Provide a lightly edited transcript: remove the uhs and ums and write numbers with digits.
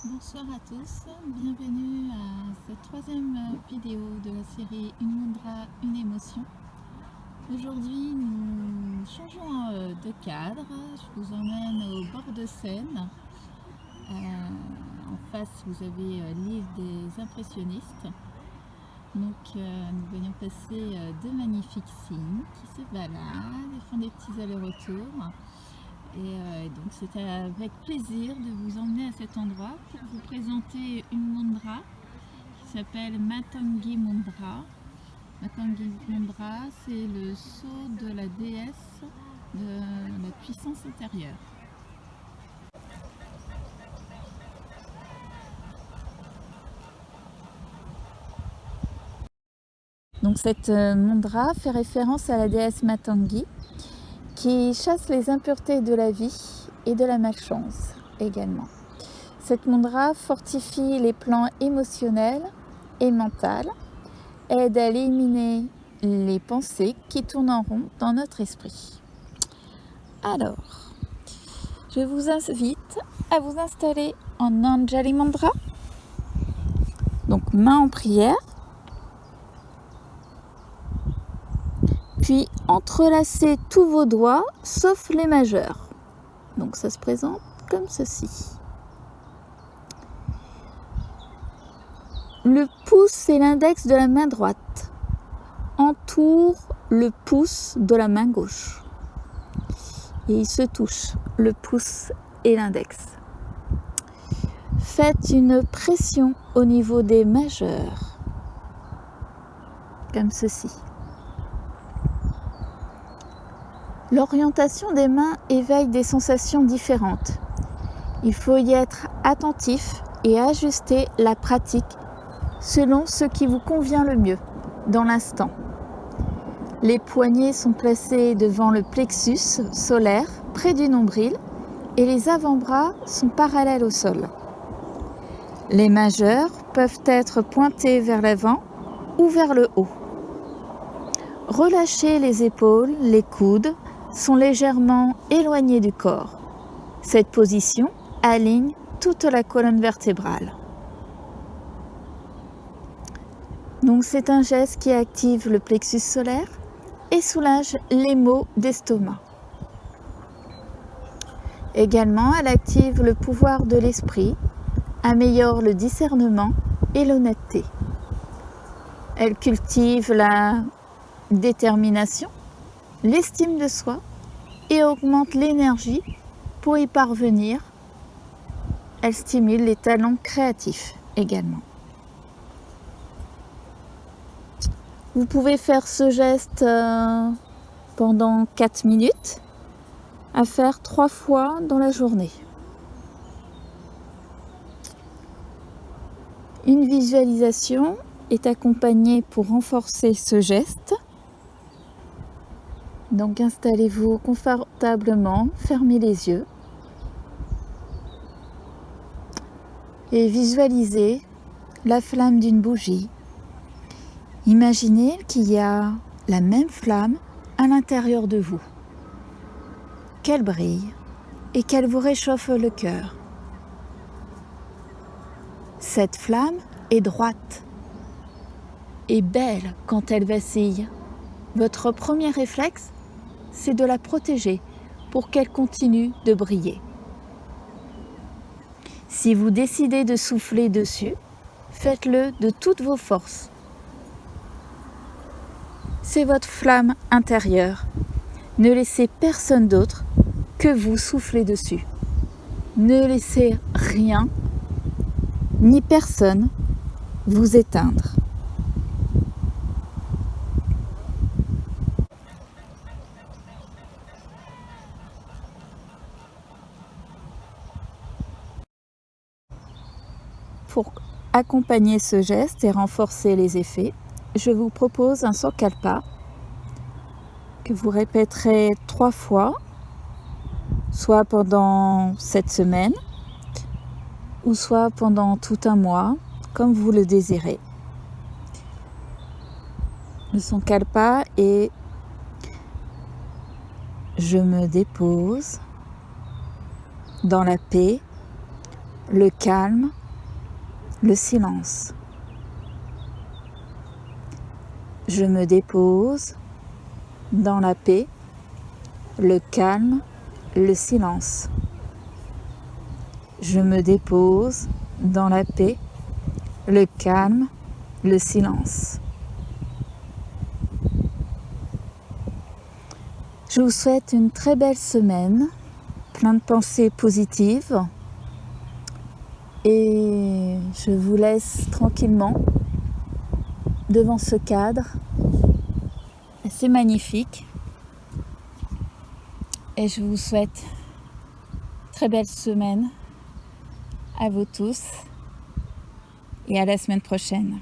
Bonsoir à tous, bienvenue à cette troisième vidéo de la série Une Mudra, une émotion. Aujourd'hui nous changeons de cadre, je vous emmène au bord de Seine. En face vous avez l'île des impressionnistes. Donc nous voyons passer deux magnifiques cygnes qui se baladent et font des petits allers-retours. Et donc c'est avec plaisir de vous emmener à cet endroit pour vous présenter une mudra qui s'appelle Matangi Mudra. Matangi Mudra, c'est le sceau de la déesse de la puissance intérieure. Donc cette mudra fait référence à la déesse Matangi qui chasse les impuretés de la vie et de la malchance également. Cette mudra fortifie les plans émotionnels et mentaux, aide à éliminer les pensées qui tournent en rond dans notre esprit. Alors, je vous invite à vous installer en Anjali Mudra, donc main en prière, puis entrelacez tous vos doigts sauf les majeurs. Donc ça se présente comme ceci. Le pouce et l'index de la main droite entourent le pouce de la main gauche. Et ils se touchent, le pouce et l'index. Faites une pression au niveau des majeurs, comme ceci. L'orientation des mains éveille des sensations différentes. Il faut y être attentif et ajuster la pratique selon ce qui vous convient le mieux dans l'instant. Les poignets sont placés devant le plexus solaire, près du nombril, et les avant-bras sont parallèles au sol. Les majeurs peuvent être pointés vers l'avant ou vers le haut. Relâchez les épaules, les coudes sont légèrement éloignés du corps. Cette position aligne toute la colonne vertébrale. Donc c'est un geste qui active le plexus solaire et soulage les maux d'estomac. Également, elle active le pouvoir de l'esprit, améliore le discernement et l'honnêteté. Elle cultive la détermination, l'estime de soi et augmente l'énergie pour y parvenir. Elle stimule les talents créatifs également. Vous pouvez faire ce geste pendant 4 minutes, à faire 3 fois dans la journée. Une visualisation est accompagnée pour renforcer ce geste. Donc installez-vous confortablement, fermez les yeux et visualisez la flamme d'une bougie. Imaginez qu'il y a la même flamme à l'intérieur de vous, qu'elle brille et qu'elle vous réchauffe le cœur. Cette flamme est droite et belle quand elle vacille. Votre premier réflexe, c'est de la protéger pour qu'elle continue de briller. Si vous décidez de souffler dessus, faites-le de toutes vos forces. C'est votre flamme intérieure. Ne laissez personne d'autre que vous souffler dessus. Ne laissez rien ni personne vous éteindre. Pour accompagner ce geste et renforcer les effets, je vous propose un sankalpa que vous répéterez 3 fois, soit pendant cette semaine, ou soit pendant tout un mois, comme vous le désirez. Le sankalpa est « Je me dépose dans la paix le calme, le silence. Je me dépose dans la paix, le calme, le silence. Je me dépose dans la paix, le calme, le silence. Je vous souhaite une très belle semaine, plein de pensées positives, et je vous laisse tranquillement devant ce cadre assez magnifique, et je vous souhaite une très belle semaine à vous tous et à la semaine prochaine.